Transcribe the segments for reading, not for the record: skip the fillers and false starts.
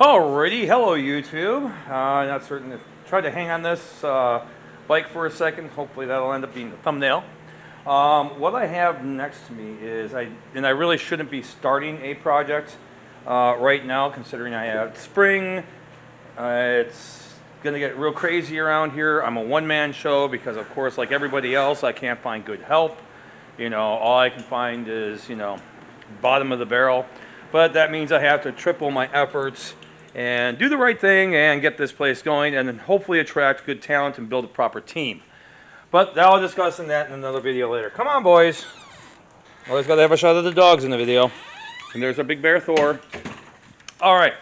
Alrighty, hello YouTube. Not certain if tried to hang on this bike for a second. Hopefully that'll end up being the thumbnail. What I have next to me is I really shouldn't be starting a project right now, considering I have spring. It's gonna get real crazy around here. I'm a one-man show because, of course, like everybody else, I can't find good help. All I can find is bottom of the barrel. But that means I have to triple my efforts and do the right thing and get this place going, and then hopefully attract good talent and build a proper team. But I'll discuss that in another video later. Come on, boys. Always got to have a shot of the dogs in the video. And there's our big bear Thor. All right.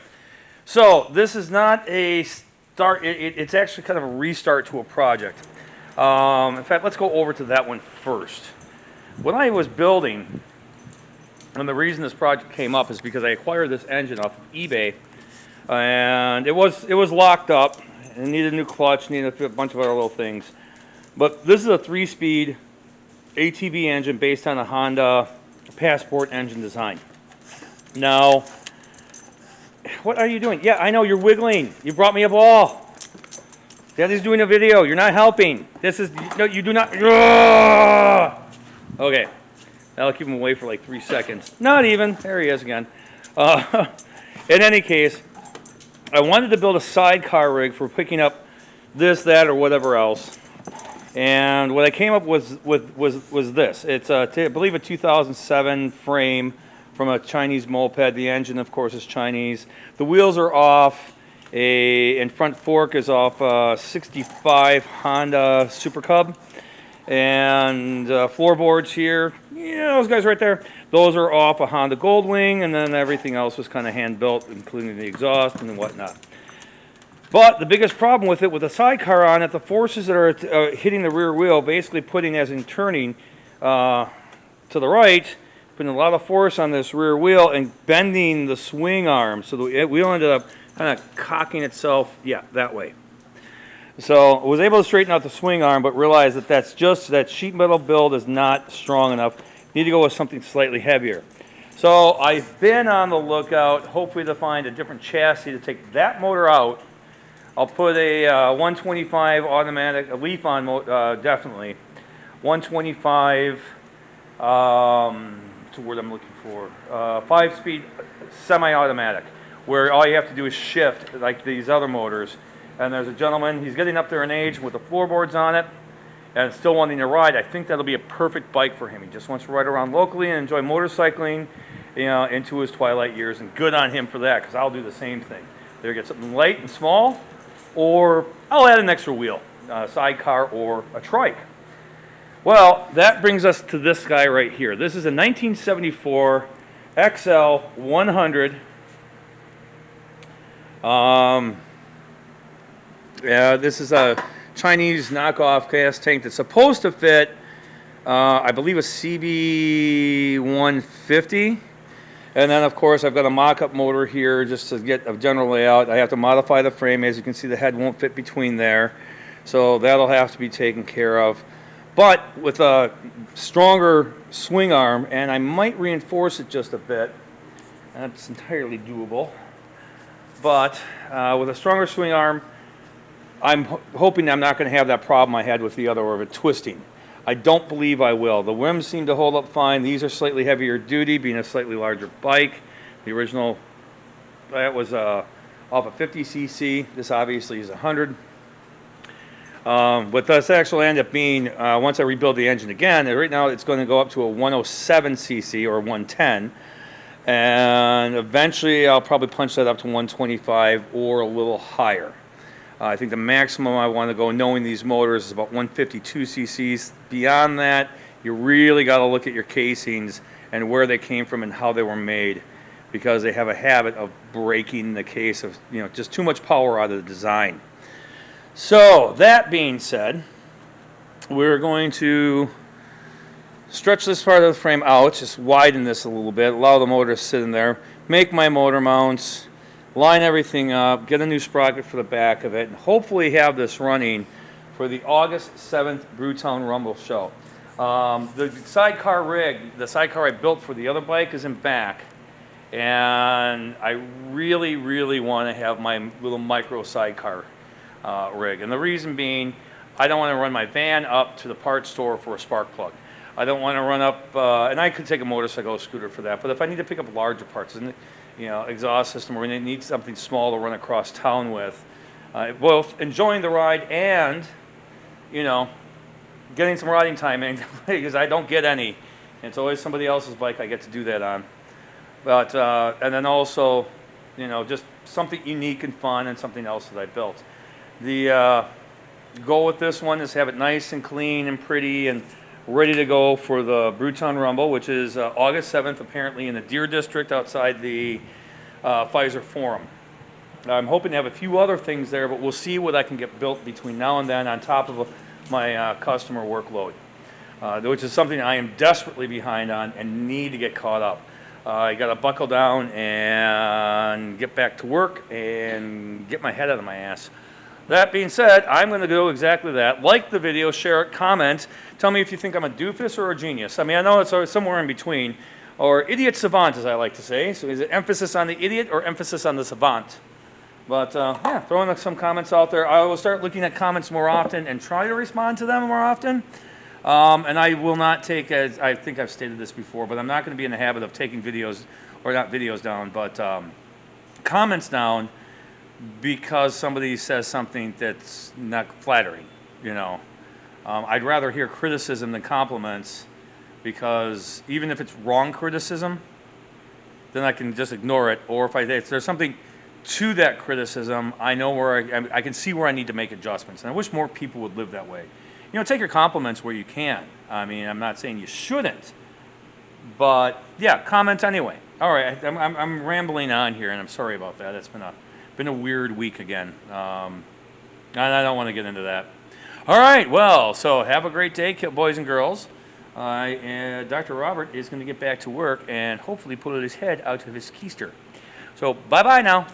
So this is not a start. It's actually kind of a restart to a project. In fact, let's go over to that one first. What I was building, and the reason this project came up is because I acquired this engine off of eBay, and it was locked up and needed a new clutch, needed a bunch of other little things. But this is a 3-speed ATV engine based on a Honda Passport engine design. Now, what are you doing? Yeah, I know, you're wiggling. You brought me a ball. Daddy's doing a video. You're not helping. This is, no, you do not. Okay. That'll keep him away for like 3 seconds. Not even. There he is again. In any case, I wanted to build a sidecar rig for picking up this, that, or whatever else. And what I came up with was this. It's, I believe, a 2007 frame from a Chinese moped. The engine, of course, is Chinese. The wheels are off. And front fork is off 65 Honda Super Cub. And floorboards here, those guys right there, those are off a Honda Goldwing, and then everything else was kind of hand-built, including the exhaust and whatnot. But the biggest problem with it, with the sidecar on it, the forces that are hitting the rear wheel, basically putting, as in turning to the right, putting a lot of force on this rear wheel and bending the swing arm. So the wheel ended up kind of cocking itself, that way. So I was able to straighten out the swing arm, but realized that that sheet metal build is not strong enough. Need to go with something slightly heavier. So I've been on the lookout, hopefully to find a different chassis to take that motor out. I'll put a 125 automatic, a leaf on, definitely. 125, what's the word I'm looking for? 5-speed semi-automatic, where all you have to do is shift, like these other motors. And there's a gentleman, he's getting up there in age with the floorboards on it and still wanting to ride. I think that'll be a perfect bike for him. He just wants to ride around locally and enjoy motorcycling, into his twilight years, and good on him for that, because I'll do the same thing. Either get something light and small, or I'll add an extra wheel, sidecar or a trike. Well, that brings us to this guy right here. This is a 1974 XL 100. This is a Chinese knockoff gas tank that's supposed to fit, I believe, a CB 150. And then, of course, I've got a mock-up motor here just to get a general layout. I have to modify the frame. As you can see, the head won't fit between there. So that'll have to be taken care of. But with a stronger swing arm, and I might reinforce it just a bit. That's entirely doable. But with a stronger swing arm, I'm hoping I'm not going to have that problem I had with the other, of it twisting. I don't believe I will. The rims seem to hold up fine. These are slightly heavier duty, being a slightly larger bike. The original, that was off a 50cc. This obviously is 100. But this actually ended up being, once I rebuild the engine again, right now it's going to go up to a 107cc or 110. And eventually I'll probably punch that up to 125 or a little higher. I think the maximum I want to go, knowing these motors, is about 152 cc's. Beyond that, you really got to look at your casings and where they came from and how they were made, because they have a habit of breaking the case of, just too much power out of the design. So that being said, we're going to stretch this part of the frame out, just widen this a little bit, allow the motor to sit in there, make my motor mounts, line everything up, get a new sprocket for the back of it, and hopefully have this running for the August 7th Brewtown Rumble show. The sidecar rig, the sidecar I built for the other bike, is in back. and I really, really want to have my little micro sidecar rig. And the reason being, I don't want to run my van up to the parts store for a spark plug. I don't want to run up, and I could take a motorcycle or scooter for that, but if I need to pick up larger parts, and exhaust system, or we need something small to run across town with, both enjoying the ride and, getting some riding time in, because I don't get any. And it's always somebody else's bike I get to do that on. But, and then also, just something unique and fun and something else that I built. The goal with this one is have it nice and clean and pretty and ready to go for the Bruton Rumble, which is August 7th, apparently in the Deer District outside the Pfizer Forum. I'm hoping to have a few other things there, but we'll see what I can get built between now and then on top of my customer workload, which is something I am desperately behind on and need to get caught up. I got to buckle down and get back to work and get my head out of my ass. That being said, I'm going to do exactly that. Like the video, share it, comment. Tell me if you think I'm a doofus or a genius. I mean, I know it's somewhere in between, or idiot savant, as I like to say. So is it emphasis on the idiot or emphasis on the savant? But yeah, throwing some comments out there. I will start looking at comments more often and try to respond to them more often. And I will not take, as I think I've stated this before, but I'm not going to be in the habit of taking videos, or not videos down, but comments down because somebody says something that's not flattering, I'd rather hear criticism than compliments, because even if it's wrong criticism, then I can just ignore it. Or if there's something to that criticism, I know where I can see where I need to make adjustments. And I wish more people would live that way. Take your compliments where you can. I mean, I'm not saying you shouldn't, but yeah, comment anyway. All right, I'm rambling on here, and I'm sorry about that. It's been a weird week again. And I don't want to get into that. All right, well, so have a great day, boys and girls. And Dr. Robert is going to get back to work and hopefully pull his head out of his keister. So bye-bye now.